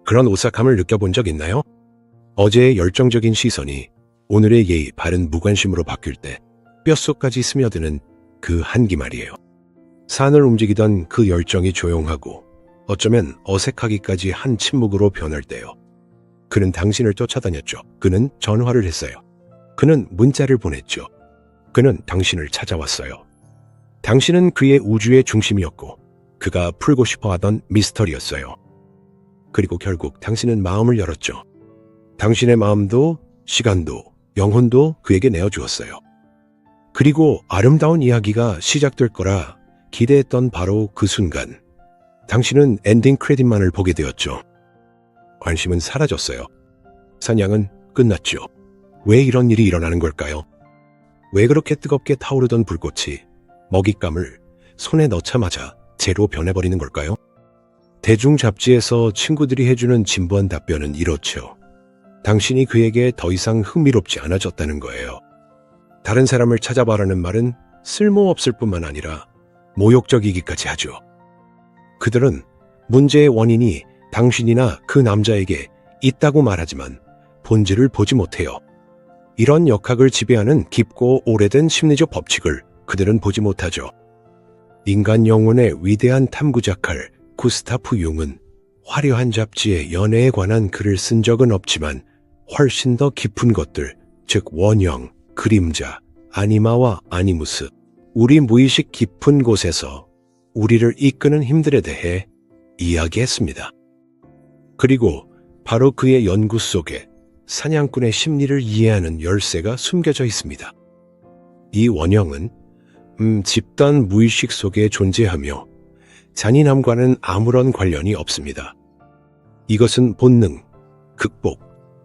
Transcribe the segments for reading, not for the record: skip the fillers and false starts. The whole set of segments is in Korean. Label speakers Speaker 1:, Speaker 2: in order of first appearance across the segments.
Speaker 1: 그런 오싹함을 느껴본 적 있나요? 어제의 열정적인 시선이 오늘의 예의 바른 무관심으로 바뀔 때 뼛속까지 스며드는 그 한기 말이에요. 산을 움직이던 그 열정이 조용하고 어쩌면 어색하기까지 한 침묵으로 변할 때요. 그는 당신을 쫓아다녔죠. 그는 전화를 했어요. 그는 문자를 보냈죠. 그는 당신을 찾아왔어요. 당신은 그의 우주의 중심이었고 그가 풀고 싶어 하던 미스터리였어요. 그리고 결국 당신은 마음을 열었죠. 당신의 마음도 시간도 영혼도 그에게 내어주었어요. 그리고 아름다운 이야기가 시작될 거라 기대했던 바로 그 순간 당신은 엔딩 크레딧만을 보게 되었죠. 관심은 사라졌어요. 사냥은 끝났죠. 왜 이런 일이 일어나는 걸까요? 왜 그렇게 뜨겁게 타오르던 불꽃이 먹잇감을 손에 넣자마자 재로 변해버리는 걸까요? 대중 잡지에서 친구들이 해주는 진부한 답변은 이렇죠. 당신이 그에게 더 이상 흥미롭지 않아졌다는 거예요. 다른 사람을 찾아봐라는 말은 쓸모없을 뿐만 아니라 모욕적이기까지 하죠. 그들은 문제의 원인이 당신이나 그 남자에게 있다고 말하지만 본질을 보지 못해요. 이런 역학을 지배하는 깊고 오래된 심리적 법칙을 그들은 보지 못하죠. 인간 영혼의 위대한 탐구작할 구스타프 융은 화려한 잡지에 연애에 관한 글을 쓴 적은 없지만 훨씬 더 깊은 것들, 즉 원형, 그림자, 아니마와 아니무스, 우리 무의식 깊은 곳에서 우리를 이끄는 힘들에 대해 이야기했습니다. 그리고 바로 그의 연구 속에 사냥꾼의 심리를 이해하는 열쇠가 숨겨져 있습니다. 이 원형은 집단 무의식 속에 존재하며 잔인함과는 아무런 관련이 없습니다. 이것은 본능, 극복,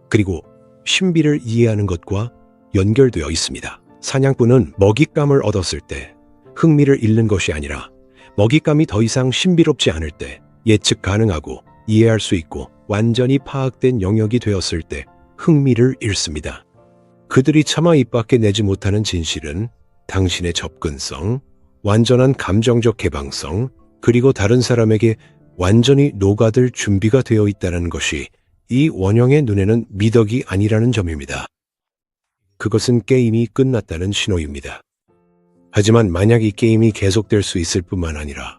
Speaker 1: 그리고 신비를 이해하는 것과 연결되어 있습니다. 사냥꾼은 먹잇감을 얻었을 때 흥미를 잃는 것이 아니라 먹잇감이 더 이상 신비롭지 않을 때 예측 가능하고 이해할 수 있고 완전히 파악된 영역이 되었을 때 흥미를 잃습니다. 그들이 차마 입 밖에 내지 못하는 진실은 당신의 접근성, 완전한 감정적 개방성, 그리고 다른 사람에게 완전히 녹아들 준비가 되어 있다는 것이 이 원형의 눈에는 미덕이 아니라는 점입니다. 그것은 게임이 끝났다는 신호입니다. 하지만 만약 이 게임이 계속될 수 있을 뿐만 아니라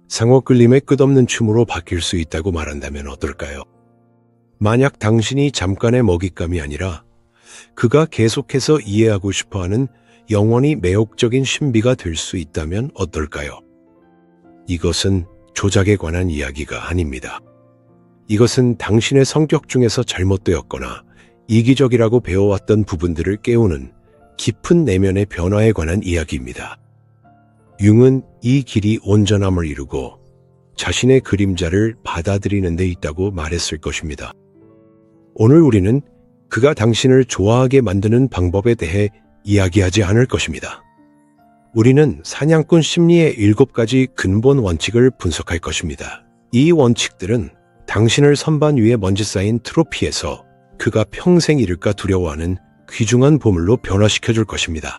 Speaker 1: 상호 끌림의 끝없는 춤으로 바뀔 수 있다고 말한다면 어떨까요? 만약 당신이 잠깐의 먹잇감이 아니라 그가 계속해서 이해하고 싶어하는 영원히 매혹적인 신비가 될 수 있다면 어떨까요? 이것은 조작에 관한 이야기가 아닙니다. 이것은 당신의 성격 중에서 잘못되었거나 이기적이라고 배워왔던 부분들을 깨우는 깊은 내면의 변화에 관한 이야기입니다. 융은 이 길이 온전함을 이루고 자신의 그림자를 받아들이는 데 있다고 말했을 것입니다. 오늘 우리는 그가 당신을 좋아하게 만드는 방법에 대해 이야기하지 않을 것입니다. 우리는 사냥꾼 심리의 7가지 근본 원칙을 분석할 것입니다. 이 원칙들은 당신을 선반 위에 먼지 쌓인 트로피에서 그가 평생 잃을까 두려워하는 귀중한 보물로 변화시켜 줄 것입니다.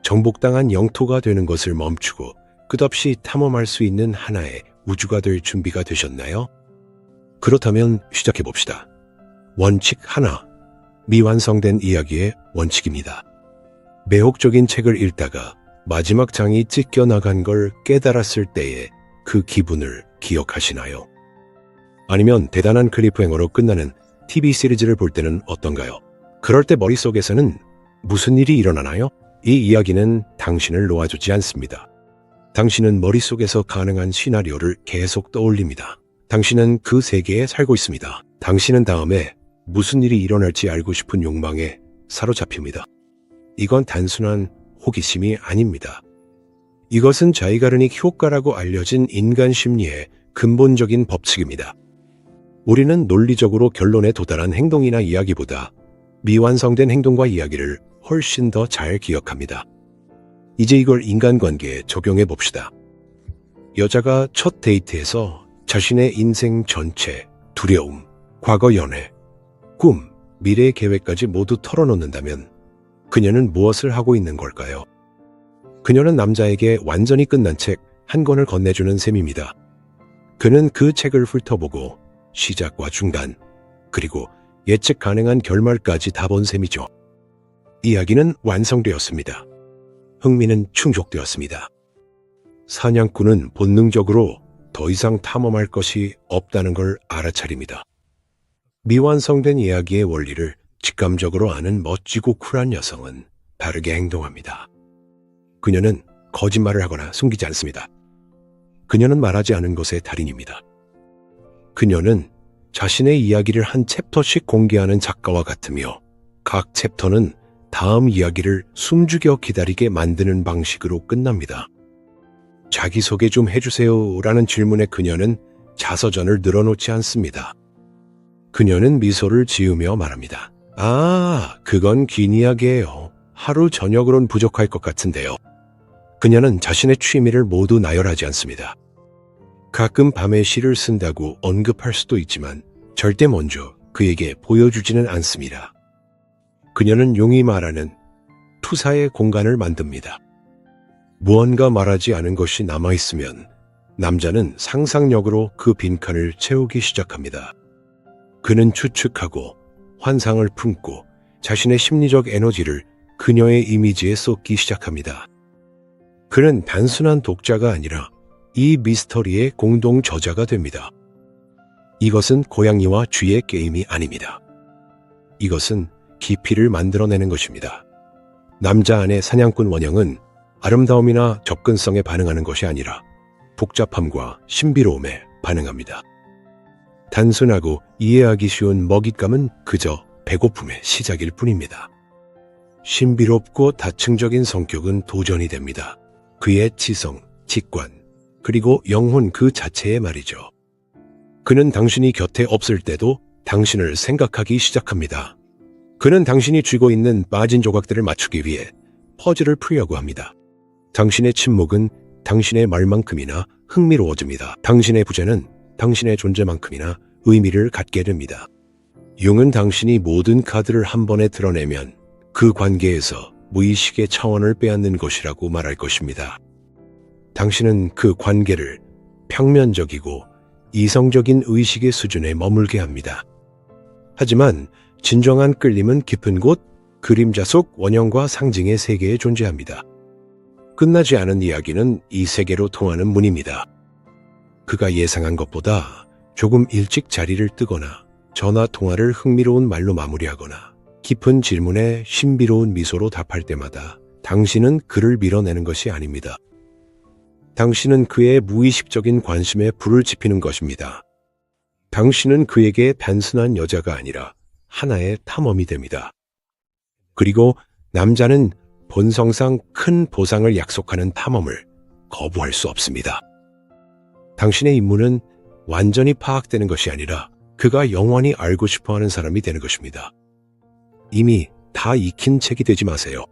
Speaker 1: 정복당한 영토가 되는 것을 멈추고 끝없이 탐험할 수 있는 하나의 우주가 될 준비가 되셨나요? 그렇다면 시작해 봅시다. 원칙 하나, 미완성된 이야기의 원칙입니다. 매혹적인 책을 읽다가 마지막 장이 찢겨나간 걸 깨달았을 때의 그 기분을 기억하시나요? 아니면 대단한 클리프행어로 끝나는 TV 시리즈를 볼 때는 어떤가요? 그럴 때 머릿속에서는 무슨 일이 일어나나요? 이 이야기는 당신을 놓아주지 않습니다. 당신은 머릿속에서 가능한 시나리오를 계속 떠올립니다. 당신은 그 세계에 살고 있습니다. 당신은 다음에 무슨 일이 일어날지 알고 싶은 욕망에 사로잡힙니다. 이건 단순한 호기심이 아닙니다. 이것은 자이가르닉 효과라고 알려진 인간 심리의 근본적인 법칙입니다. 우리는 논리적으로 결론에 도달한 행동이나 이야기보다 미완성된 행동과 이야기를 훨씬 더 잘 기억합니다. 이제 이걸 인간관계에 적용해 봅시다. 여자가 첫 데이트에서 자신의 인생 전체, 두려움, 과거 연애, 꿈, 미래 계획까지 모두 털어놓는다면 그녀는 무엇을 하고 있는 걸까요? 그녀는 남자에게 완전히 끝난 책 한 권을 건네주는 셈입니다. 그는 그 책을 훑어보고 시작과 중간, 그리고 예측 가능한 결말까지 다 본 셈이죠. 이야기는 완성되었습니다. 흥미는 충족되었습니다. 사냥꾼은 본능적으로 더 이상 탐험할 것이 없다는 걸 알아차립니다. 미완성된 이야기의 원리를 직감적으로 아는 멋지고 쿨한 여성은 다르게 행동합니다. 그녀는 거짓말을 하거나 숨기지 않습니다. 그녀는 말하지 않은 것의 달인입니다. 그녀는 자신의 이야기를 한 챕터씩 공개하는 작가와 같으며 각 챕터는 다음 이야기를 숨죽여 기다리게 만드는 방식으로 끝납니다. 자기소개 좀 해주세요 라는 질문에 그녀는 자서전을 늘어놓지 않습니다. 그녀는 미소를 지으며 말합니다. 아, 그건 긴 이야기예요. 하루 저녁으론 부족할 것 같은데요. 그녀는 자신의 취미를 모두 나열하지 않습니다. 가끔 밤에 시를 쓴다고 언급할 수도 있지만 절대 먼저 그에게 보여주지는 않습니다. 그녀는 용이 말하는 투사의 공간을 만듭니다. 무언가 말하지 않은 것이 남아있으면 남자는 상상력으로 그 빈칸을 채우기 시작합니다. 그는 추측하고 환상을 품고 자신의 심리적 에너지를 그녀의 이미지에 쏟기 시작합니다. 그는 단순한 독자가 아니라 이 미스터리의 공동 저자가 됩니다. 이것은 고양이와 쥐의 게임이 아닙니다. 이것은 깊이를 만들어내는 것입니다. 남자 안의 사냥꾼 원형은 아름다움이나 접근성에 반응하는 것이 아니라 복잡함과 신비로움에 반응합니다. 단순하고 이해하기 쉬운 먹잇감은 그저 배고픔의 시작일 뿐입니다. 신비롭고 다층적인 성격은 도전이 됩니다. 그의 지성, 직관, 그리고 영혼 그 자체에 말이죠. 그는 당신이 곁에 없을 때도 당신을 생각하기 시작합니다. 그는 당신이 쥐고 있는 빠진 조각들을 맞추기 위해 퍼즐을 풀려고 합니다. 당신의 침묵은 당신의 말만큼이나 흥미로워집니다. 당신의 부재는 당신의 존재만큼이나 의미를 갖게 됩니다. 용은 당신이 모든 카드를 한 번에 드러내면 그 관계에서 무의식의 차원을 빼앗는 것이라고 말할 것입니다. 당신은 그 관계를 평면적이고 이성적인 의식의 수준에 머물게 합니다. 하지만 진정한 끌림은 깊은 곳, 그림자 속 원형과 상징의 세계에 존재합니다. 끝나지 않은 이야기는 이 세계로 통하는 문입니다. 그가 예상한 것보다 조금 일찍 자리를 뜨거나 전화 통화를 흥미로운 말로 마무리하거나 깊은 질문에 신비로운 미소로 답할 때마다 당신은 그를 밀어내는 것이 아닙니다. 당신은 그의 무의식적인 관심에 불을 지피는 것입니다. 당신은 그에게 단순한 여자가 아니라 하나의 탐험이 됩니다. 그리고 남자는 본성상 큰 보상을 약속하는 탐험을 거부할 수 없습니다. 당신의 임무는 완전히 파악되는 것이 아니라 그가 영원히 알고 싶어하는 사람이 되는 것입니다. 이미 다 익힌 책이 되지 마세요.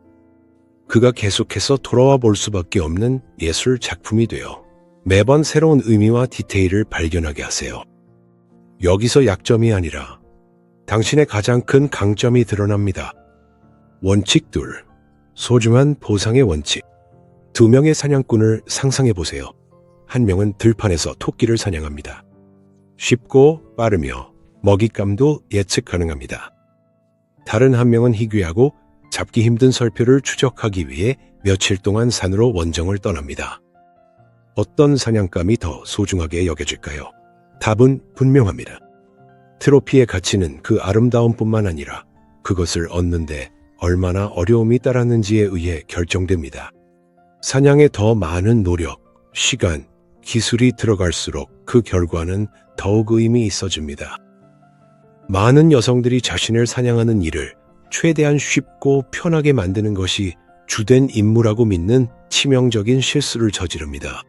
Speaker 1: 그가 계속해서 돌아와 볼 수밖에 없는 예술 작품이 되어 매번 새로운 의미와 디테일을 발견하게 하세요. 여기서 약점이 아니라 당신의 가장 큰 강점이 드러납니다. 원칙 둘, 소중한 보상의 원칙. 두 명의 사냥꾼을 상상해 보세요. 한 명은 들판에서 토끼를 사냥합니다. 쉽고 빠르며 먹잇감도 예측 가능합니다. 다른 한 명은 희귀하고 잡기 힘든 설표를 추적하기 위해 며칠 동안 산으로 원정을 떠납니다. 어떤 사냥감이 더 소중하게 여겨질까요? 답은 분명합니다. 트로피의 가치는 그 아름다움뿐만 아니라 그것을 얻는데 얼마나 어려움이 따랐는지에 의해 결정됩니다. 사냥에 더 많은 노력, 시간, 기술이 들어갈수록 그 결과는 더욱 의미 있어집니다. 많은 여성들이 자신을 사냥하는 일을 최대한 쉽고 편하게 만드는 것이 주된 임무라고 믿는 치명적인 실수를 저지릅니다.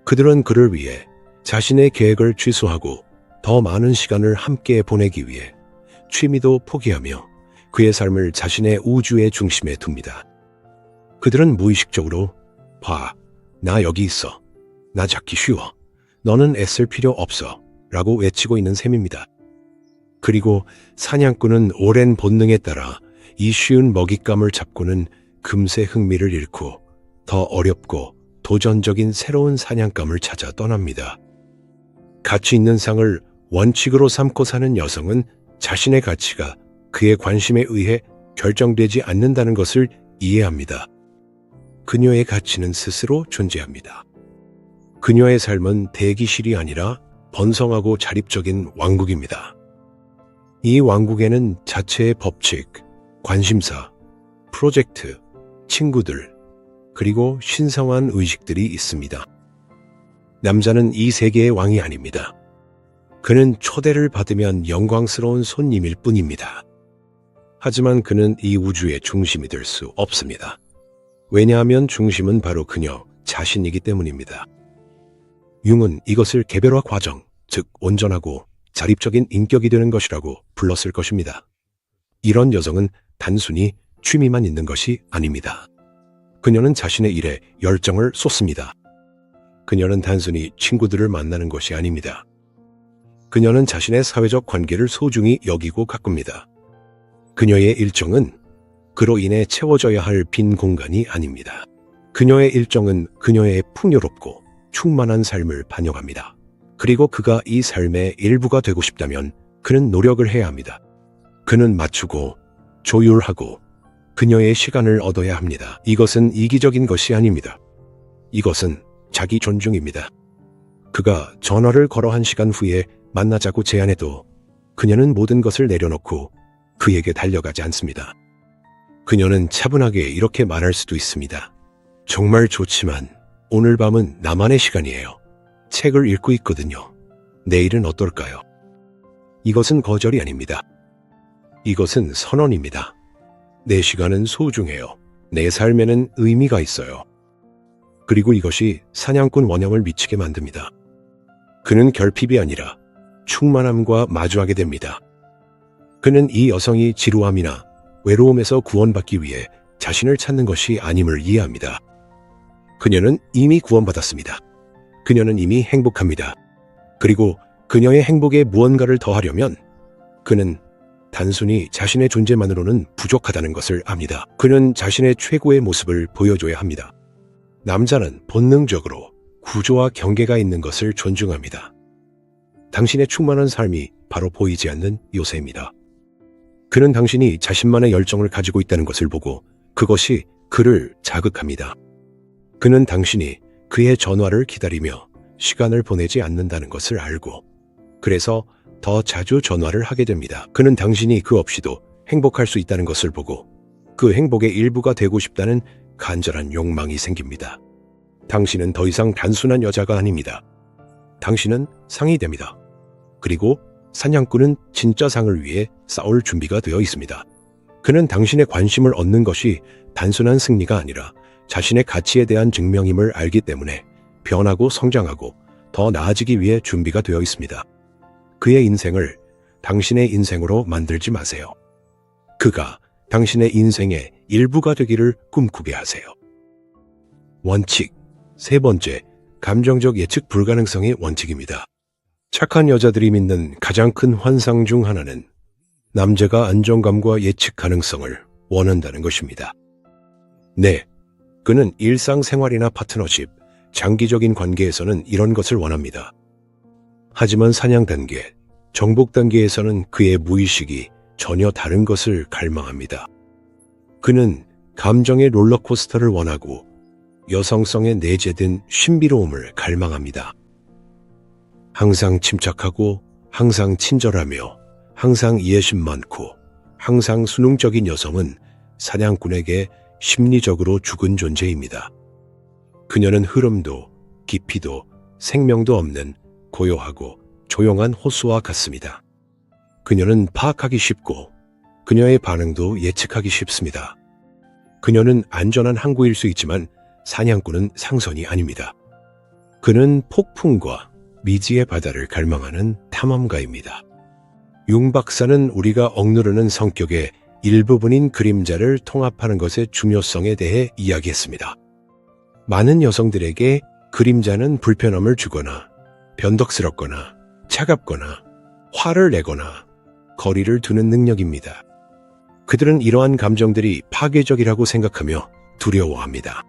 Speaker 1: 그들은 그를 위해 자신의 계획을 취소하고 더 많은 시간을 함께 보내기 위해 취미도 포기하며 그의 삶을 자신의 우주의 중심에 둡니다. 그들은 무의식적으로 봐, 나 여기 있어. 나 잡기 쉬워. 너는 애쓸 필요 없어. 라고 외치고 있는 셈입니다. 그리고 사냥꾼은 오랜 본능에 따라 이 쉬운 먹잇감을 잡고는 금세 흥미를 잃고 더 어렵고 도전적인 새로운 사냥감을 찾아 떠납니다. 가치 있는 상을 원칙으로 삼고 사는 여성은 자신의 가치가 그의 관심에 의해 결정되지 않는다는 것을 이해합니다. 그녀의 가치는 스스로 존재합니다. 그녀의 삶은 대기실이 아니라 번성하고 자립적인 왕국입니다. 이 왕국에는 자체의 법칙, 관심사, 프로젝트, 친구들, 그리고 신성한 의식들이 있습니다. 남자는 이 세계의 왕이 아닙니다. 그는 초대를 받으면 영광스러운 손님일 뿐입니다. 하지만 그는 이 우주의 중심이 될 수 없습니다. 왜냐하면 중심은 바로 그녀 자신이기 때문입니다. 융은 이것을 개별화 과정, 즉 온전하고 자립적인 인격이 되는 것이라고 불렀을 것입니다. 이런 여성은 단순히 취미만 있는 것이 아닙니다. 그녀는 자신의 일에 열정을 쏟습니다. 그녀는 단순히 친구들을 만나는 것이 아닙니다. 그녀는 자신의 사회적 관계를 소중히 여기고 가꿉니다. 그녀의 일정은 그로 인해 채워져야 할 빈 공간이 아닙니다. 그녀의 일정은 그녀의 풍요롭고 충만한 삶을 반영합니다. 그리고 그가 이 삶의 일부가 되고 싶다면 그는 노력을 해야 합니다. 그는 맞추고 조율하고 그녀의 시간을 얻어야 합니다. 이것은 이기적인 것이 아닙니다. 이것은 자기 존중입니다. 그가 전화를 걸어 1시간 후에 만나자고 제안해도 그녀는 모든 것을 내려놓고 그에게 달려가지 않습니다. 그녀는 차분하게 이렇게 말할 수도 있습니다. 정말 좋지만 오늘 밤은 나만의 시간이에요. 책을 읽고 있거든요. 내일은 어떨까요? 이것은 거절이 아닙니다. 이것은 선언입니다. 내 시간은 소중해요. 내 삶에는 의미가 있어요. 그리고 이것이 사냥꾼 원형을 미치게 만듭니다. 그는 결핍이 아니라 충만함과 마주하게 됩니다. 그는 이 여성이 지루함이나 외로움에서 구원받기 위해 자신을 찾는 것이 아님을 이해합니다. 그녀는 이미 구원받았습니다. 그녀는 이미 행복합니다. 그리고 그녀의 행복에 무언가를 더하려면 그는 단순히 자신의 존재만으로는 부족하다는 것을 압니다. 그는 자신의 최고의 모습을 보여줘야 합니다. 남자는 본능적으로 구조와 경계가 있는 것을 존중합니다. 당신의 충만한 삶이 바로 보이지 않는 요새입니다. 그는 당신이 자신만의 열정을 가지고 있다는 것을 보고 그것이 그를 자극합니다. 그는 당신이 그의 전화를 기다리며 시간을 보내지 않는다는 것을 알고 그래서 더 자주 전화를 하게 됩니다. 그는 당신이 그 없이도 행복할 수 있다는 것을 보고 그 행복의 일부가 되고 싶다는 간절한 욕망이 생깁니다. 당신은 더 이상 단순한 여자가 아닙니다. 당신은 상이 됩니다. 그리고 사냥꾼은 진짜 상을 위해 싸울 준비가 되어 있습니다. 그는 당신의 관심을 얻는 것이 단순한 승리가 아니라 자신의 가치에 대한 증명임을 알기 때문에 변하고 성장하고 더 나아지기 위해 준비가 되어 있습니다. 그의 인생을 당신의 인생으로 만들지 마세요. 그가 당신의 인생의 일부가 되기를 꿈꾸게 하세요. 원칙, 3번째, 감정적 예측 불가능성의 원칙입니다. 착한 여자들이 믿는 가장 큰 환상 중 하나는 남자가 안정감과 예측 가능성을 원한다는 것입니다. 네, 그는 일상생활이나 파트너십, 장기적인 관계에서는 이런 것을 원합니다. 하지만 사냥 단계, 정복 단계에서는 그의 무의식이 전혀 다른 것을 갈망합니다. 그는 감정의 롤러코스터를 원하고 여성성에 내재된 신비로움을 갈망합니다. 항상 침착하고 항상 친절하며 항상 이해심 많고 항상 순응적인 여성은 사냥꾼에게 심리적으로 죽은 존재입니다. 그녀는 흐름도 깊이도 생명도 없는 고요하고 조용한 호수와 같습니다. 그녀는 파악하기 쉽고 그녀의 반응도 예측하기 쉽습니다. 그녀는 안전한 항구일 수 있지만 사냥꾼은 상선이 아닙니다. 그는 폭풍과 미지의 바다를 갈망하는 탐험가입니다. 융 박사는 우리가 억누르는 성격의 일부분인 그림자를 통합하는 것의 중요성에 대해 이야기했습니다. 많은 여성들에게 그림자는 불편함을 주거나 변덕스럽거나 차갑거나 화를 내거나 거리를 두는 능력입니다. 그들은 이러한 감정들이 파괴적이라고 생각하며 두려워합니다.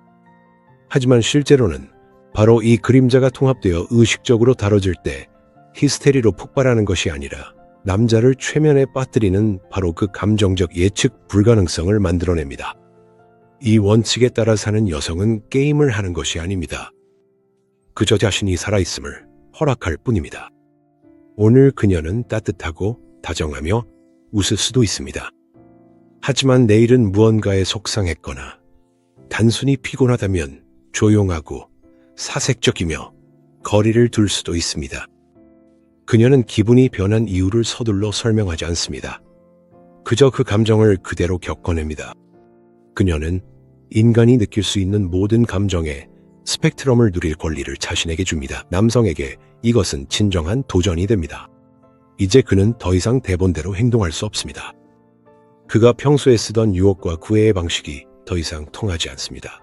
Speaker 1: 하지만 실제로는 바로 이 그림자가 통합되어 의식적으로 다뤄질 때 히스테리로 폭발하는 것이 아니라 남자를 최면에 빠뜨리는 바로 그 감정적 예측 불가능성을 만들어냅니다. 이 원칙에 따라 사는 여성은 게임을 하는 것이 아닙니다. 그저 자신이 살아있음을 허락할 뿐입니다. 오늘 그녀는 따뜻하고 다정하며 웃을 수도 있습니다. 하지만 내일은 무언가에 속상했거나 단순히 피곤하다면 조용하고 사색적이며 거리를 둘 수도 있습니다. 그녀는 기분이 변한 이유를 서둘러 설명하지 않습니다. 그저 그 감정을 그대로 겪어냅니다. 그녀는 인간이 느낄 수 있는 모든 감정의 스펙트럼을 누릴 권리를 자신에게 줍니다. 남성에게 이것은 진정한 도전이 됩니다. 이제 그는 더 이상 대본대로 행동할 수 없습니다. 그가 평소에 쓰던 유혹과 구애의 방식이 더 이상 통하지 않습니다.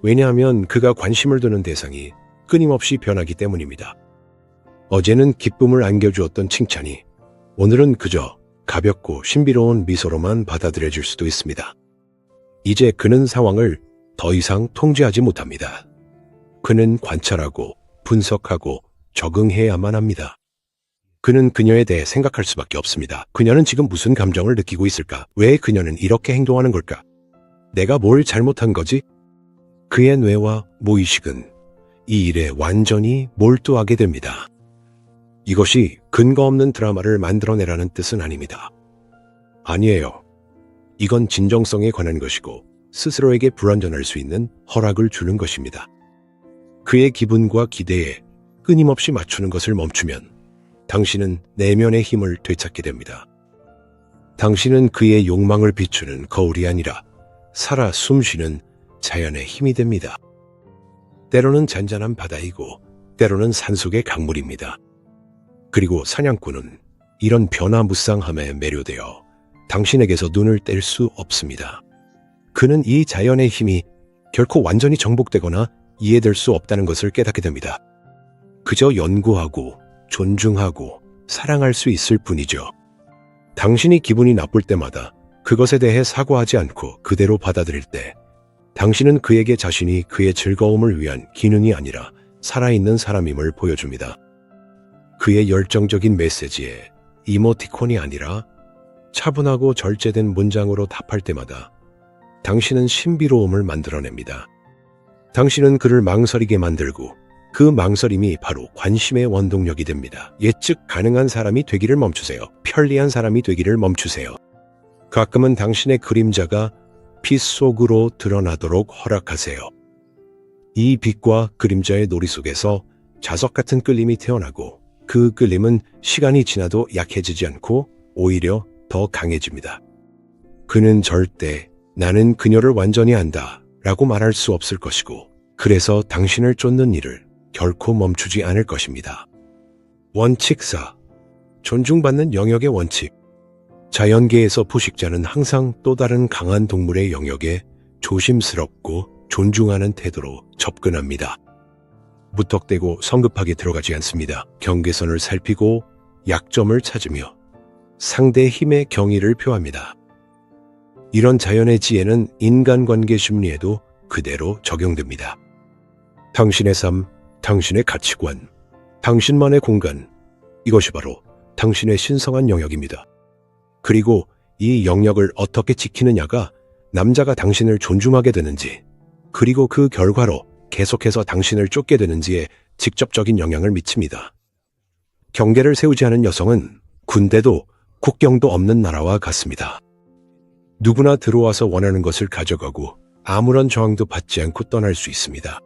Speaker 1: 왜냐하면 그가 관심을 두는 대상이 끊임없이 변하기 때문입니다. 어제는 기쁨을 안겨주었던 칭찬이 오늘은 그저 가볍고 신비로운 미소로만 받아들여질 수도 있습니다. 이제 그는 상황을 더 이상 통제하지 못합니다. 그는 관찰하고 분석하고 적응해야만 합니다. 그는 그녀에 대해 생각할 수밖에 없습니다. 그녀는 지금 무슨 감정을 느끼고 있을까? 왜 그녀는 이렇게 행동하는 걸까? 내가 뭘 잘못한 거지? 그의 뇌와 무의식은 이 일에 완전히 몰두하게 됩니다. 이것이 근거 없는 드라마를 만들어내라는 뜻은 아닙니다. 아니에요. 이건 진정성에 관한 것이고 스스로에게 불완전할 수 있는 허락을 주는 것입니다. 그의 기분과 기대에 끊임없이 맞추는 것을 멈추면 당신은 내면의 힘을 되찾게 됩니다. 당신은 그의 욕망을 비추는 거울이 아니라 살아 숨쉬는 자연의 힘이 됩니다. 때로는 잔잔한 바다이고 때로는 산속의 강물입니다. 그리고 사냥꾼은 이런 변화무쌍함에 매료되어 당신에게서 눈을 뗄 수 없습니다. 그는 이 자연의 힘이 결코 완전히 정복되거나 이해될 수 없다는 것을 깨닫게 됩니다. 그저 연구하고 존중하고 사랑할 수 있을 뿐이죠. 당신이 기분이 나쁠 때마다 그것에 대해 사과하지 않고 그대로 받아들일 때 당신은 그에게 자신이 그의 즐거움을 위한 기능이 아니라 살아있는 사람임을 보여줍니다. 그의 열정적인 메시지에 이모티콘이 아니라 차분하고 절제된 문장으로 답할 때마다 당신은 신비로움을 만들어냅니다. 당신은 그를 망설이게 만들고 그 망설임이 바로 관심의 원동력이 됩니다. 예측 가능한 사람이 되기를 멈추세요. 편리한 사람이 되기를 멈추세요. 가끔은 당신의 그림자가 빛 속으로 드러나도록 허락하세요. 이 빛과 그림자의 놀이 속에서 자석 같은 끌림이 태어나고 그 끌림은 시간이 지나도 약해지지 않고 오히려 더 강해집니다. 그는 절대 나는 그녀를 완전히 안다 라고 말할 수 없을 것이고 그래서 당신을 쫓는 일을 결코 멈추지 않을 것입니다. 원칙 4. 존중받는 영역의 원칙. 자연계에서 포식자는 항상 또 다른 강한 동물의 영역에 조심스럽고 존중하는 태도로 접근합니다. 무턱대고 성급하게 들어가지 않습니다. 경계선을 살피고 약점을 찾으며 상대의 힘에 경의를 표합니다. 이런 자연의 지혜는 인간관계 심리에도 그대로 적용됩니다. 당신의 삶, 당신의 가치관, 당신만의 공간, 이것이 바로 당신의 신성한 영역입니다. 그리고 이 영역을 어떻게 지키느냐가 남자가 당신을 존중하게 되는지, 그리고 그 결과로 계속해서 당신을 쫓게 되는지에 직접적인 영향을 미칩니다. 경계를 세우지 않은 여성은 군대도 국경도 없는 나라와 같습니다. 누구나 들어와서 원하는 것을 가져가고 아무런 저항도 받지 않고 떠날 수 있습니다.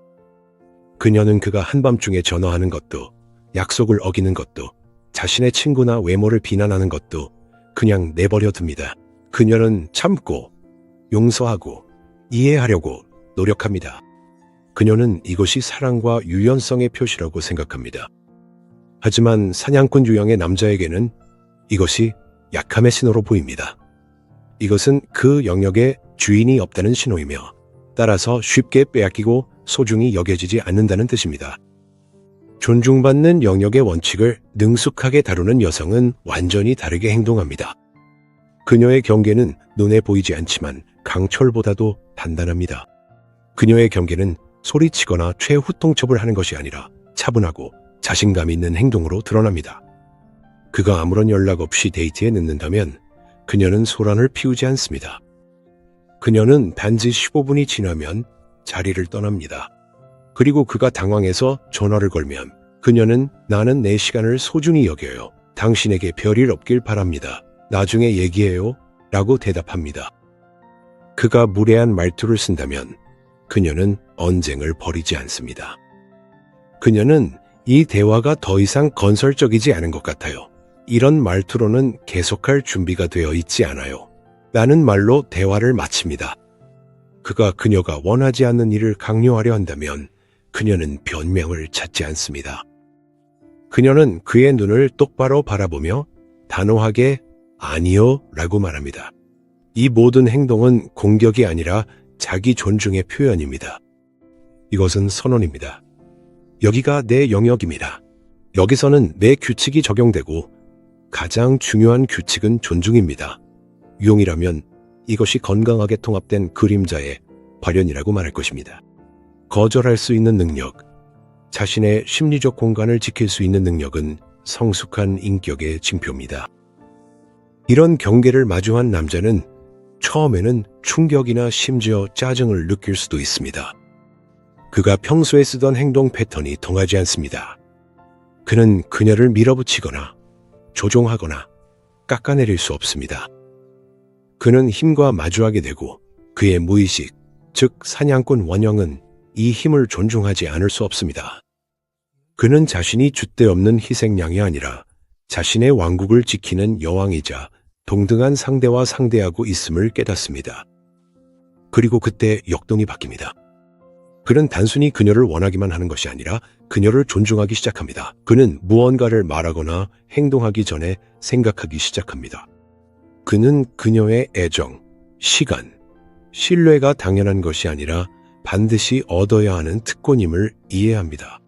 Speaker 1: 그녀는 그가 한밤중에 전화하는 것도, 약속을 어기는 것도, 자신의 친구나 외모를 비난하는 것도 그냥 내버려 둡니다. 그녀는 참고, 용서하고, 이해하려고 노력합니다. 그녀는 이것이 사랑과 유연성의 표시라고 생각합니다. 하지만 사냥꾼 유형의 남자에게는 이것이 약함의 신호로 보입니다. 이것은 그 영역에 주인이 없다는 신호이며 따라서 쉽게 빼앗기고 소중히 여겨지지 않는다는 뜻입니다. 존중받는 영역의 원칙을 능숙하게 다루는 여성은 완전히 다르게 행동합니다. 그녀의 경계는 눈에 보이지 않지만 강철보다도 단단합니다. 그녀의 경계는 소리치거나 최후 통첩을 하는 것이 아니라 차분하고 자신감 있는 행동으로 드러납니다. 그가 아무런 연락 없이 데이트에 늦는다면 그녀는 소란을 피우지 않습니다. 그녀는 단지 15분이 지나면 자리를 떠납니다. 그리고 그가 당황해서 전화를 걸면 그녀는 나는 내 시간을 소중히 여겨요. 당신에게 별일 없길 바랍니다. 나중에 얘기해요. 라고 대답합니다. 그가 무례한 말투를 쓴다면 그녀는 언쟁을 벌이지 않습니다. 그녀는 이 대화가 더 이상 건설적이지 않은 것 같아요. 이런 말투로는 계속할 준비가 되어 있지 않아요. 라는 말로 대화를 마칩니다. 그가 그녀가 원하지 않는 일을 강요하려 한다면 그녀는 변명을 찾지 않습니다. 그녀는 그의 눈을 똑바로 바라보며 단호하게 아니요 라고 말합니다. 이 모든 행동은 공격이 아니라 자기 존중의 표현입니다. 이것은 선언입니다. 여기가 내 영역입니다. 여기서는 내 규칙이 적용되고 가장 중요한 규칙은 존중입니다. 용이라면 이것이 건강하게 통합된 그림자의 발현이라고 말할 것입니다. 거절할 수 있는 능력, 자신의 심리적 공간을 지킬 수 있는 능력은 성숙한 인격의 징표입니다. 이런 경계를 마주한 남자는 처음에는 충격이나 심지어 짜증을 느낄 수도 있습니다. 그가 평소에 쓰던 행동 패턴이 통하지 않습니다. 그는 그녀를 밀어붙이거나 조종하거나 깎아내릴 수 없습니다. 그는 힘과 마주하게 되고 그의 무의식, 즉 사냥꾼 원형은 이 힘을 존중하지 않을 수 없습니다. 그는 자신이 줏대없는 희생양이 아니라 자신의 왕국을 지키는 여왕이자 동등한 상대와 상대하고 있음을 깨닫습니다. 그리고 그때 역동이 바뀝니다. 그는 단순히 그녀를 원하기만 하는 것이 아니라 그녀를 존중하기 시작합니다. 그는 무언가를 말하거나 행동하기 전에 생각하기 시작합니다. 그는 그녀의 애정, 시간, 신뢰가 당연한 것이 아니라 반드시 얻어야 하는 특권임을 이해합니다.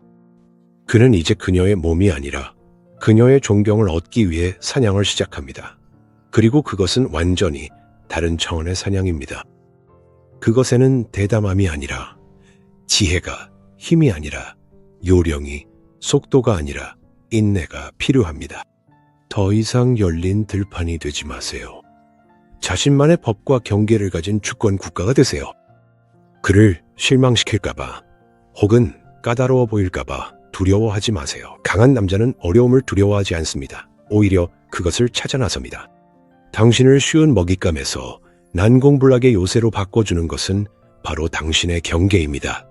Speaker 1: 그는 이제 그녀의 몸이 아니라 그녀의 존경을 얻기 위해 사냥을 시작합니다. 그리고 그것은 완전히 다른 차원의 사냥입니다. 그것에는 대담함이 아니라 지혜가, 힘이 아니라 요령이, 속도가 아니라 인내가 필요합니다. 더 이상 열린 들판이 되지 마세요. 자신만의 법과 경계를 가진 주권 국가가 되세요. 그를 실망시킬까봐 혹은 까다로워 보일까봐 두려워하지 마세요. 강한 남자는 어려움을 두려워하지 않습니다. 오히려 그것을 찾아 나섭니다. 당신을 쉬운 먹잇감에서 난공불락의 요새로 바꿔주는 것은 바로 당신의 경계입니다.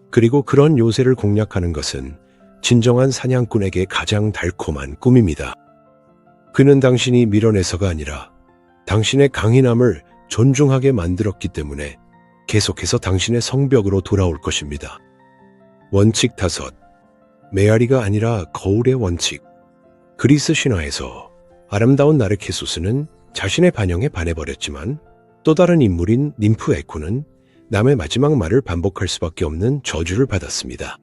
Speaker 1: 그리고 그런 요새를 공략하는 것은 진정한 사냥꾼에게 가장 달콤한 꿈입니다. 그는 당신이 밀어내서가 아니라 당신의 강인함을 존중하게 만들었기 때문에 계속해서 당신의 성벽으로 돌아올 것입니다. 원칙 5. 메아리가 아니라 거울의 원칙. 그리스 신화에서 아름다운 나르키소스는 자신의 반영에 반해버렸지만 또 다른 인물인 님프 에코는 남의 마지막 말을 반복할 수밖에 없는 저주를 받았습니다.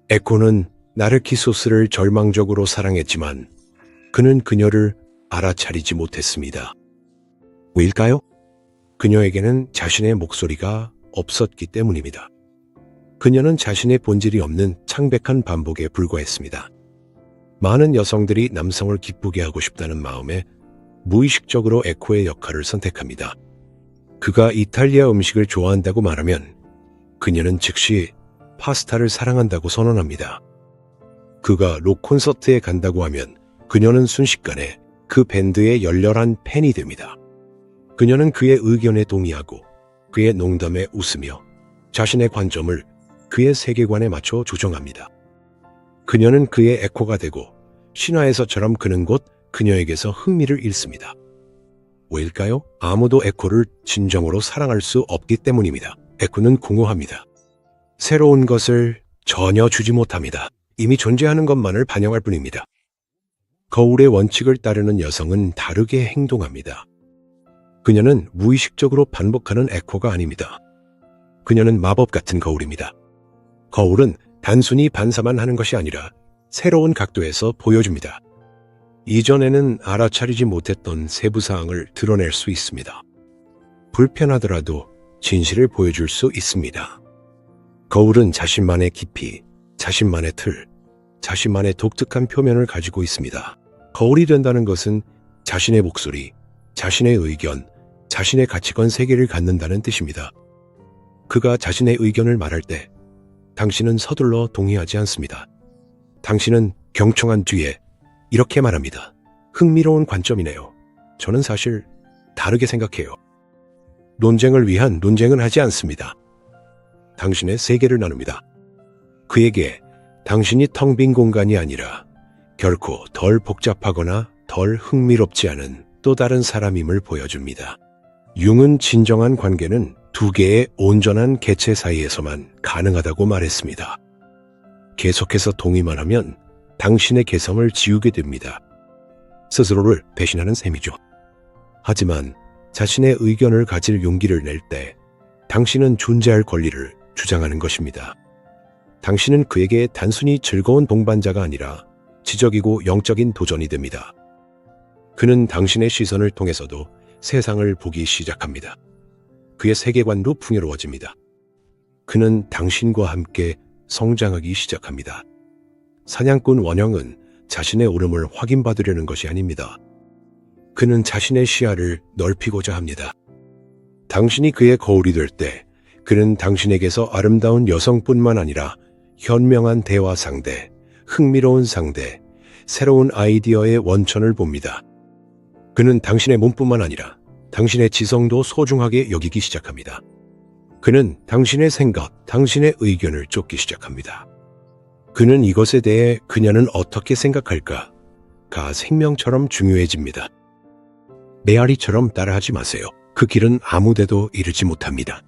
Speaker 1: 에코는 나르키소스를 절망적으로 사랑했지만 그는 그녀를 알아차리지 못했습니다. 왜일까요? 그녀에게는 자신의 목소리가 없었기 때문입니다. 그녀는 자신의 본질이 없는 창백한 반복에 불과했습니다. 많은 여성들이 남성을 기쁘게 하고 싶다는 마음에 무의식적으로 에코의 역할을 선택합니다. 그가 이탈리아 음식을 좋아한다고 말하면 그녀는 즉시 파스타를 사랑한다고 선언합니다. 그가 록 콘서트에 간다고 하면 그녀는 순식간에 그 밴드의 열렬한 팬이 됩니다. 그녀는 그의 의견에 동의하고 그의 농담에 웃으며 자신의 관점을 그의 세계관에 맞춰 조정합니다. 그녀는 그의 에코가 되고 신화에서처럼 그는 곧 그녀에게서 흥미를 잃습니다. 왜일까요? 아무도 에코를 진정으로 사랑할 수 없기 때문입니다. 에코는 공허합니다. 새로운 것을 전혀 주지 못합니다. 이미 존재하는 것만을 반영할 뿐입니다. 거울의 원칙을 따르는 여성은 다르게 행동합니다. 그녀는 무의식적으로 반복하는 에코가 아닙니다. 그녀는 마법 같은 거울입니다. 거울은 단순히 반사만 하는 것이 아니라 새로운 각도에서 보여줍니다. 이전에는 알아차리지 못했던 세부 사항을 드러낼 수 있습니다. 불편하더라도 진실을 보여줄 수 있습니다. 거울은 자신만의 깊이, 자신만의 틀, 자신만의 독특한 표면을 가지고 있습니다. 거울이 된다는 것은 자신의 목소리, 자신의 의견, 자신의 가치관 세계를 갖는다는 뜻입니다. 그가 자신의 의견을 말할 때 당신은 서둘러 동의하지 않습니다. 당신은 경청한 뒤에 이렇게 말합니다. 흥미로운 관점이네요. 저는 사실 다르게 생각해요. 논쟁을 위한 논쟁은 하지 않습니다. 당신의 세계를 나눕니다. 그에게 당신이 텅 빈 공간이 아니라 결코 덜 복잡하거나 덜 흥미롭지 않은 또 다른 사람임을 보여줍니다. 융은 진정한 관계는 두 개의 온전한 개체 사이에서만 가능하다고 말했습니다. 계속해서 동의만 하면 당신의 개성을 지우게 됩니다. 스스로를 배신하는 셈이죠. 하지만 자신의 의견을 가질 용기를 낼 때 당신은 존재할 권리를 주장하는 것입니다. 당신은 그에게 단순히 즐거운 동반자가 아니라 지적이고 영적인 도전이 됩니다. 그는 당신의 시선을 통해서도 세상을 보기 시작합니다. 그의 세계관도 풍요로워집니다. 그는 당신과 함께 성장하기 시작합니다. 사냥꾼 원형은 자신의 오름을 확인받으려는 것이 아닙니다. 그는 자신의 시야를 넓히고자 합니다. 당신이 그의 거울이 될 때 그는 당신에게서 아름다운 여성뿐만 아니라 현명한 대화 상대, 흥미로운 상대, 새로운 아이디어의 원천을 봅니다. 그는 당신의 몸뿐만 아니라 당신의 지성도 소중하게 여기기 시작합니다. 그는 당신의 생각, 당신의 의견을 쫓기 시작합니다. 그는 이것에 대해 그녀는 어떻게 생각할까가 생명처럼 중요해집니다. 메아리처럼 따라하지 마세요. 그 길은 아무데도 이르지 못합니다.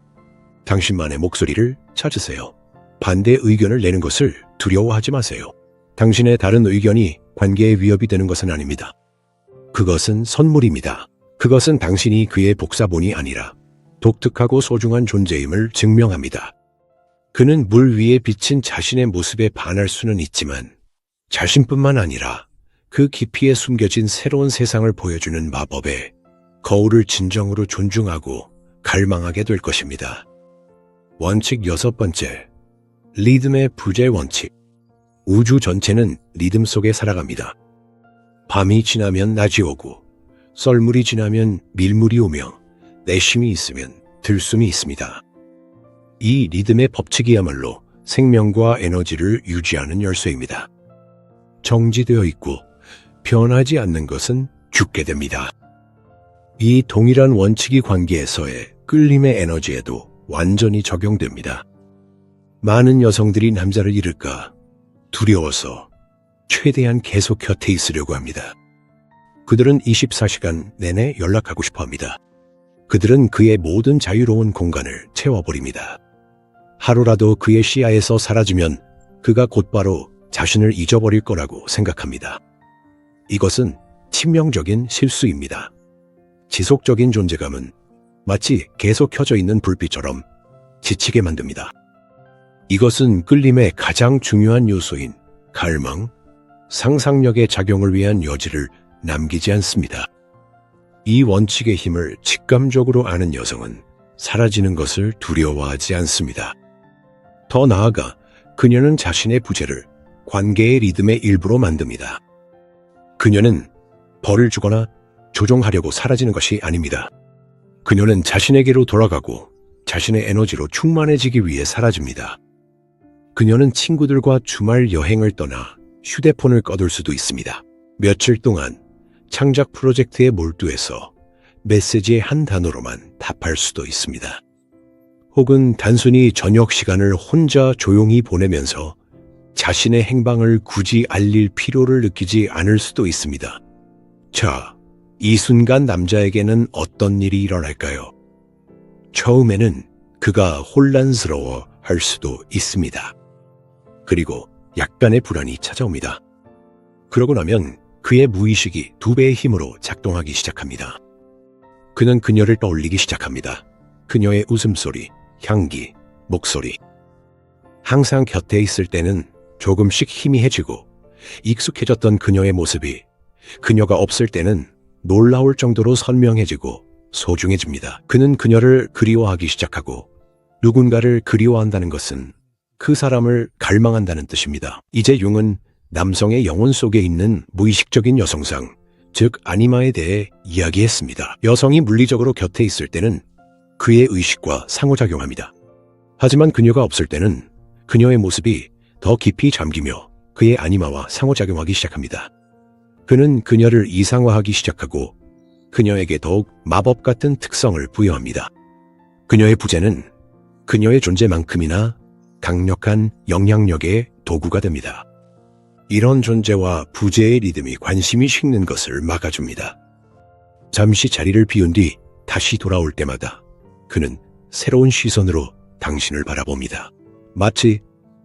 Speaker 1: 당신만의 목소리를 찾으세요. 반대 의견을 내는 것을 두려워하지 마세요. 당신의 다른 의견이 관계에 위협이 되는 것은 아닙니다. 그것은 선물입니다. 그것은 당신이 그의 복사본이 아니라 독특하고 소중한 존재임을 증명합니다. 그는 물 위에 비친 자신의 모습에 반할 수는 있지만 자신뿐만 아니라 그 깊이에 숨겨진 새로운 세상을 보여주는 마법에 거울을 진정으로 존중하고 갈망하게 될 것입니다. 원칙 6번째, 리듬의 부재 원칙. 우주 전체는 리듬 속에 살아갑니다. 밤이 지나면 낮이 오고 썰물이 지나면 밀물이 오며 내심이 있으면 들숨이 있습니다. 이 리듬의 법칙이야말로 생명과 에너지를 유지하는 열쇠입니다. 정지되어 있고 변하지 않는 것은 죽게 됩니다. 이 동일한 원칙이 관계에서의 끌림의 에너지에도 완전히 적용됩니다. 많은 여성들이 남자를 잃을까 두려워서 최대한 계속 곁에 있으려고 합니다. 그들은 24시간 내내 연락하고 싶어 합니다. 그들은 그의 모든 자유로운 공간을 채워버립니다. 하루라도 그의 시야에서 사라지면 그가 곧바로 자신을 잊어버릴 거라고 생각합니다. 이것은 치명적인 실수입니다. 지속적인 존재감은 마치 계속 켜져 있는 불빛처럼 지치게 만듭니다. 이것은 끌림의 가장 중요한 요소인 갈망, 상상력의 작용을 위한 여지를 남기지 않습니다. 이 원칙의 힘을 직감적으로 아는 여성은 사라지는 것을 두려워하지 않습니다. 더 나아가 그녀는 자신의 부재를 관계의 리듬의 일부로 만듭니다. 그녀는 벌을 주거나 조종하려고 사라지는 것이 아닙니다. 그녀는 자신에게로 돌아가고 자신의 에너지로 충만해지기 위해 사라집니다. 그녀는 친구들과 주말 여행을 떠나 휴대폰을 꺼둘 수도 있습니다. 며칠 동안 창작 프로젝트에 몰두해서 메시지의 한 단어로만 답할 수도 있습니다. 혹은 단순히 저녁 시간을 혼자 조용히 보내면서 자신의 행방을 굳이 알릴 필요를 느끼지 않을 수도 있습니다. 자, 이 순간 남자에게는 어떤 일이 일어날까요? 처음에는 그가 혼란스러워 할 수도 있습니다. 그리고 약간의 불안이 찾아옵니다. 그러고 나면 그의 무의식이 2배의 힘으로 작동하기 시작합니다. 그는 그녀를 떠올리기 시작합니다. 그녀의 웃음소리, 향기, 목소리. 항상 곁에 있을 때는 조금씩 희미해지고 익숙해졌던 그녀의 모습이 그녀가 없을 때는 놀라울 정도로 선명해지고 소중해집니다. 그는 그녀를 그리워하기 시작하고 누군가를 그리워한다는 것은 그 사람을 갈망한다는 뜻입니다. 이제 융은 남성의 영혼 속에 있는 무의식적인 여성상, 즉 아니마에 대해 이야기했습니다. 여성이 물리적으로 곁에 있을 때는 그의 의식과 상호작용합니다. 하지만 그녀가 없을 때는 그녀의 모습이 더 깊이 잠기며 그의 아니마와 상호작용하기 시작합니다. 그는 그녀를 이상화하기 시작하고 그녀에게 더욱 마법 같은 특성을 부여합니다. 그녀의 부재는 그녀의 존재만큼이나 강력한 영향력의 도구가 됩니다. 이런 존재와 부재의 리듬이 관심이 식는 것을 막아줍니다. 잠시 자리를 비운 뒤 다시 돌아올 때마다 그는 새로운 시선으로 당신을 바라봅니다. 마치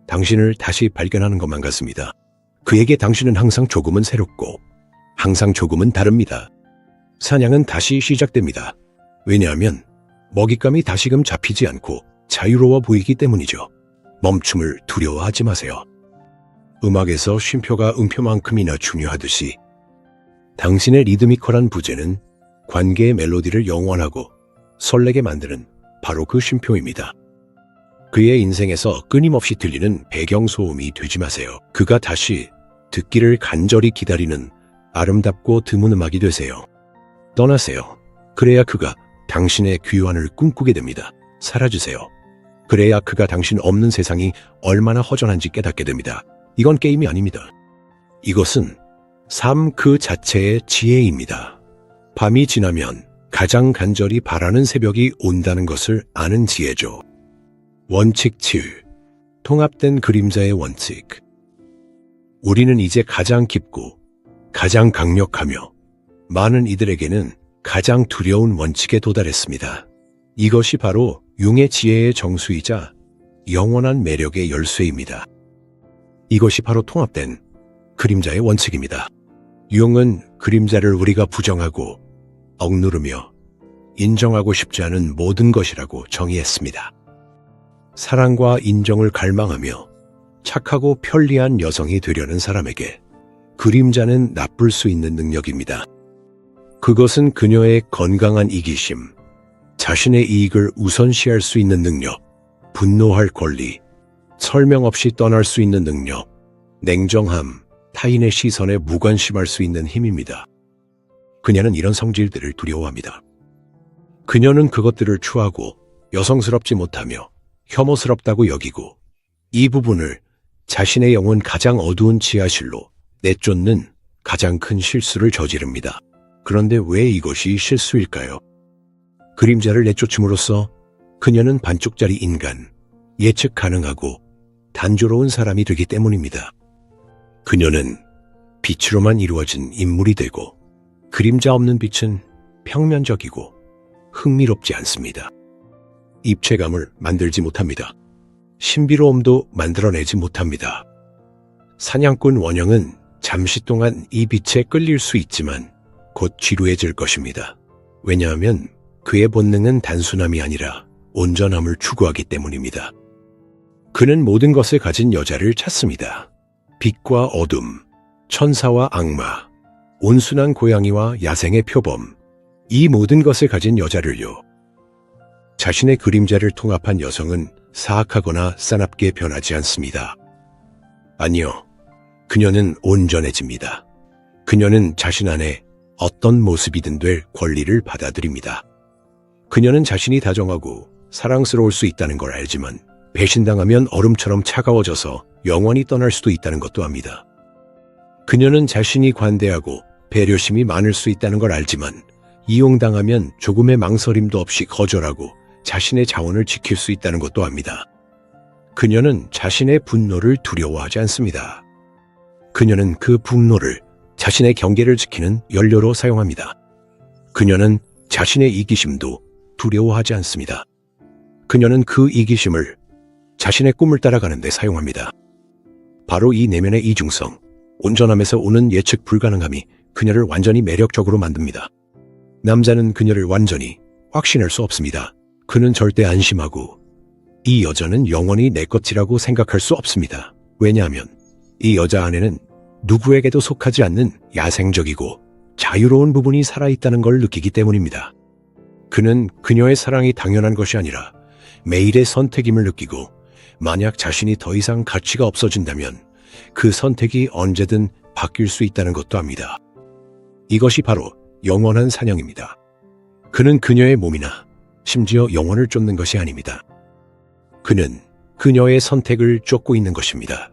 Speaker 1: 당신을 다시 발견하는 것만 같습니다. 그에게 당신은 항상 조금은 새롭고 항상 조금은 다릅니다. 사냥은 다시 시작됩니다. 왜냐하면 먹잇감이 다시금 잡히지 않고 자유로워 보이기 때문이죠. 멈춤을 두려워하지 마세요. 음악에서 쉼표가 음표만큼이나 중요하듯이 당신의 리드미컬한 부재는 관계의 멜로디를 영원하고 설레게 만드는 바로 그 쉼표입니다. 그의 인생에서 끊임없이 들리는 배경소음이 되지 마세요. 그가 다시 듣기를 간절히 기다리는 아름답고 드문 음악이 되세요. 떠나세요. 그래야 그가 당신의 귀환을 꿈꾸게 됩니다. 사라지세요. 그래야 그가 당신 없는 세상이 얼마나 허전한지 깨닫게 됩니다. 이건 게임이 아닙니다. 이것은 삶 그 자체의 지혜입니다. 밤이 지나면 가장 간절히 바라는 새벽이 온다는 것을 아는 지혜죠. 원칙 7. 통합된 그림자의 원칙. 우리는 이제 가장 깊고 가장 강력하며 많은 이들에게는 가장 두려운 원칙에 도달했습니다. 이것이 바로 융의 지혜의 정수이자 영원한 매력의 열쇠입니다. 이것이 바로 통합된 그림자의 원칙입니다. 융은 그림자를 우리가 부정하고 억누르며 인정하고 싶지 않은 모든 것이라고 정의했습니다. 사랑과 인정을 갈망하며 착하고 편리한 여성이 되려는 사람에게 그림자는 나쁠 수 있는 능력입니다. 그것은 그녀의 건강한 이기심, 자신의 이익을 우선시할 수 있는 능력, 분노할 권리, 설명 없이 떠날 수 있는 능력, 냉정함, 타인의 시선에 무관심할 수 있는 힘입니다. 그녀는 이런 성질들을 두려워합니다. 그녀는 그것들을 추하고 여성스럽지 못하며 혐오스럽다고 여기고 이 부분을 자신의 영혼 가장 어두운 지하실로 내쫓는 가장 큰 실수를 저지릅니다. 그런데 왜 이것이 실수일까요? 그림자를 내쫓음으로써 그녀는 반쪽짜리 인간, 예측 가능하고 단조로운 사람이 되기 때문입니다. 그녀는 빛으로만 이루어진 인물이 되고 그림자 없는 빛은 평면적이고 흥미롭지 않습니다. 입체감을 만들지 못합니다. 신비로움도 만들어내지 못합니다. 사냥꾼 원형은 잠시 동안 이 빛에 끌릴 수 있지만 곧 지루해질 것입니다. 왜냐하면 그의 본능은 단순함이 아니라 온전함을 추구하기 때문입니다. 그는 모든 것을 가진 여자를 찾습니다. 빛과 어둠, 천사와 악마, 온순한 고양이와 야생의 표범, 이 모든 것을 가진 여자를요. 자신의 그림자를 통합한 여성은 사악하거나 싸납게 변하지 않습니다. 아니요, 그녀는 온전해집니다. 그녀는 자신 안에 어떤 모습이든 될 권리를 받아들입니다. 그녀는 자신이 다정하고 사랑스러울 수 있다는 걸 알지만 배신당하면 얼음처럼 차가워져서 영원히 떠날 수도 있다는 것도 압니다. 그녀는 자신이 관대하고 배려심이 많을 수 있다는 걸 알지만 이용당하면 조금의 망설임도 없이 거절하고 자신의 자원을 지킬 수 있다는 것도 압니다. 그녀는 자신의 분노를 두려워하지 않습니다. 그녀는 그 분노를 자신의 경계를 지키는 연료로 사용합니다. 그녀는 자신의 이기심도 두려워하지 않습니다. 그녀는 그 이기심을 자신의 꿈을 따라가는 데 사용합니다. 바로 이 내면의 이중성, 온전함에서 오는 예측 불가능함이 그녀를 완전히 매력적으로 만듭니다. 남자는 그녀를 완전히 확신할 수 없습니다. 그는 절대 안심하고 이 여자는 영원히 내 것이라고 생각할 수 없습니다. 왜냐하면 이 여자 안에는 누구에게도 속하지 않는 야생적이고 자유로운 부분이 살아있다는 걸 느끼기 때문입니다. 그는 그녀의 사랑이 당연한 것이 아니라 매일의 선택임을 느끼고 만약 자신이 더 이상 가치가 없어진다면 그 선택이 언제든 바뀔 수 있다는 것도 압니다. 이것이 바로 영원한 사냥입니다. 그는 그녀의 몸이나 심지어 영혼을 쫓는 것이 아닙니다. 그는 그녀의 선택을 쫓고 있는 것입니다.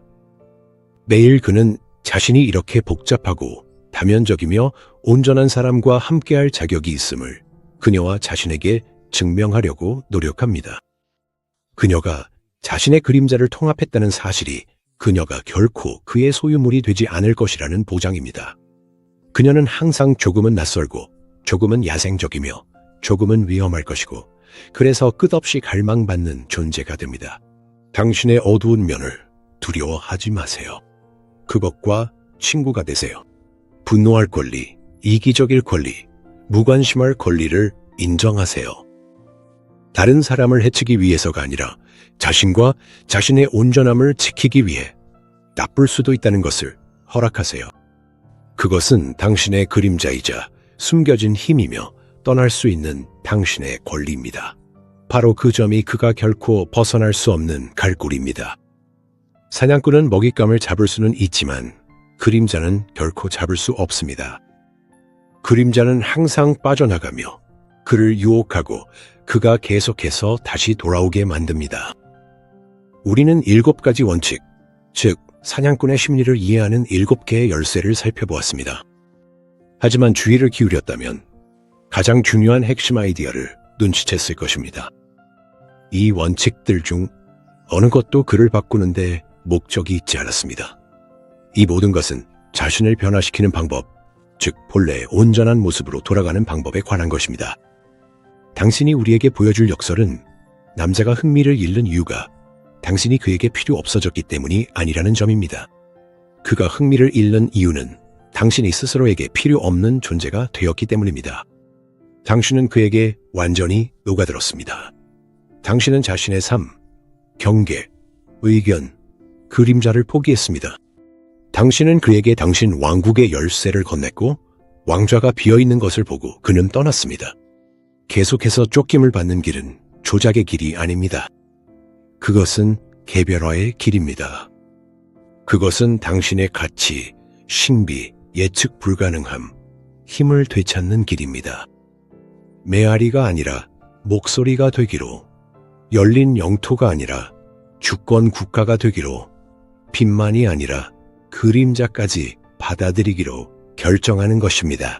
Speaker 1: 매일 그는 자신이 이렇게 복잡하고 다면적이며 온전한 사람과 함께할 자격이 있음을 그녀와 자신에게 증명하려고 노력합니다. 그녀가 자신의 그림자를 통합했다는 사실이 그녀가 결코 그의 소유물이 되지 않을 것이라는 보장입니다. 그녀는 항상 조금은 낯설고 조금은 야생적이며 조금은 위험할 것이고 그래서 끝없이 갈망받는 존재가 됩니다. 당신의 어두운 면을 두려워하지 마세요. 그것과 친구가 되세요. 분노할 권리, 이기적일 권리, 무관심할 권리를 인정하세요. 다른 사람을 해치기 위해서가 아니라 자신과 자신의 온전함을 지키기 위해 나쁠 수도 있다는 것을 허락하세요. 그것은 당신의 그림자이자 숨겨진 힘이며 떠날 수 있는 당신의 권리입니다. 바로 그 점이 그가 결코 벗어날 수 없는 갈고리입니다. 사냥꾼은 먹잇감을 잡을 수는 있지만 그림자는 결코 잡을 수 없습니다. 그림자는 항상 빠져나가며 그를 유혹하고 그가 계속해서 다시 돌아오게 만듭니다. 우리는 7가지 원칙, 즉 사냥꾼의 심리를 이해하는 7개의 열쇠를 살펴보았습니다. 하지만 주의를 기울였다면 가장 중요한 핵심 아이디어를 눈치챘을 것입니다. 이 원칙들 중 어느 것도 그를 바꾸는데 목적이 있지 않았습니다. 이 모든 것은 자신을 변화시키는 방법, 즉 본래의 온전한 모습으로 돌아가는 방법에 관한 것입니다. 당신이 우리에게 보여줄 역설은 남자가 흥미를 잃는 이유가 당신이 그에게 필요 없어졌기 때문이 아니라는 점입니다. 그가 흥미를 잃는 이유는 당신이 스스로에게 필요 없는 존재가 되었기 때문입니다. 당신은 그에게 완전히 녹아들었습니다. 당신은 자신의 삶, 경계, 의견, 그림자를 포기했습니다. 당신은 그에게 당신 왕국의 열쇠를 건넸고 왕좌가 비어있는 것을 보고 그는 떠났습니다. 계속해서 쫓김을 받는 길은 조작의 길이 아닙니다. 그것은 개별화의 길입니다. 그것은 당신의 가치, 신비, 예측 불가능함, 힘을 되찾는 길입니다. 메아리가 아니라 목소리가 되기로, 열린 영토가 아니라 주권 국가가 되기로, 빛만이 아니라 그림자까지 받아들이기로 결정하는 것입니다.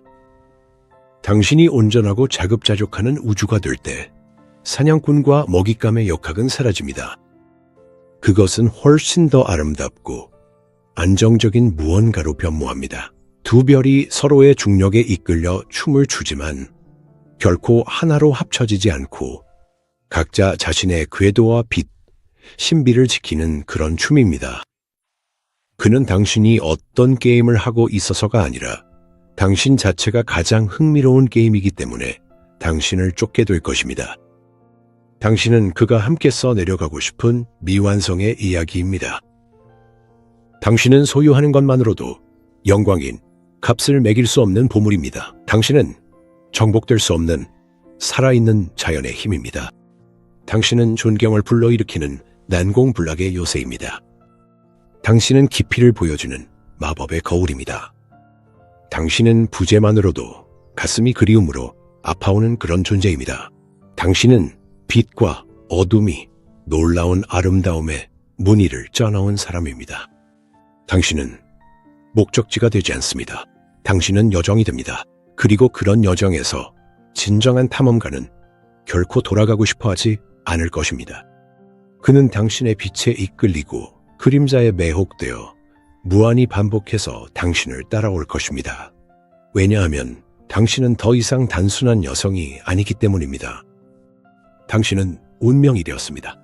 Speaker 1: 당신이 온전하고 자급자족하는 우주가 될 때 사냥꾼과 먹잇감의 역학은 사라집니다. 그것은 훨씬 더 아름답고 안정적인 무언가로 변모합니다. 두 별이 서로의 중력에 이끌려 춤을 추지만 결코 하나로 합쳐지지 않고 각자 자신의 궤도와 빛, 신비를 지키는 그런 춤입니다. 그는 당신이 어떤 게임을 하고 있어서가 아니라 당신 자체가 가장 흥미로운 게임이기 때문에 당신을 쫓게 될 것입니다. 당신은 그가 함께 써내려가고 싶은 미완성의 이야기입니다. 당신은 소유하는 것만으로도 영광인, 값을 매길 수 없는 보물입니다. 당신은 정복될 수 없는 살아있는 자연의 힘입니다. 당신은 존경을 불러일으키는 난공불락의 요새입니다. 당신은 깊이를 보여주는 마법의 거울입니다. 당신은 부재만으로도 가슴이 그리움으로 아파오는 그런 존재입니다. 당신은 빛과 어둠이 놀라운 아름다움의 무늬를 쪄넣은 사람입니다. 당신은 목적지가 되지 않습니다. 당신은 여정이 됩니다. 그리고 그런 여정에서 진정한 탐험가는 결코 돌아가고 싶어 하지 않을 것입니다. 그는 당신의 빛에 이끌리고 그림자에 매혹되어 무한히 반복해서 당신을 따라올 것입니다. 왜냐하면 당신은 더 이상 단순한 여성이 아니기 때문입니다. 당신은 운명이 되었습니다.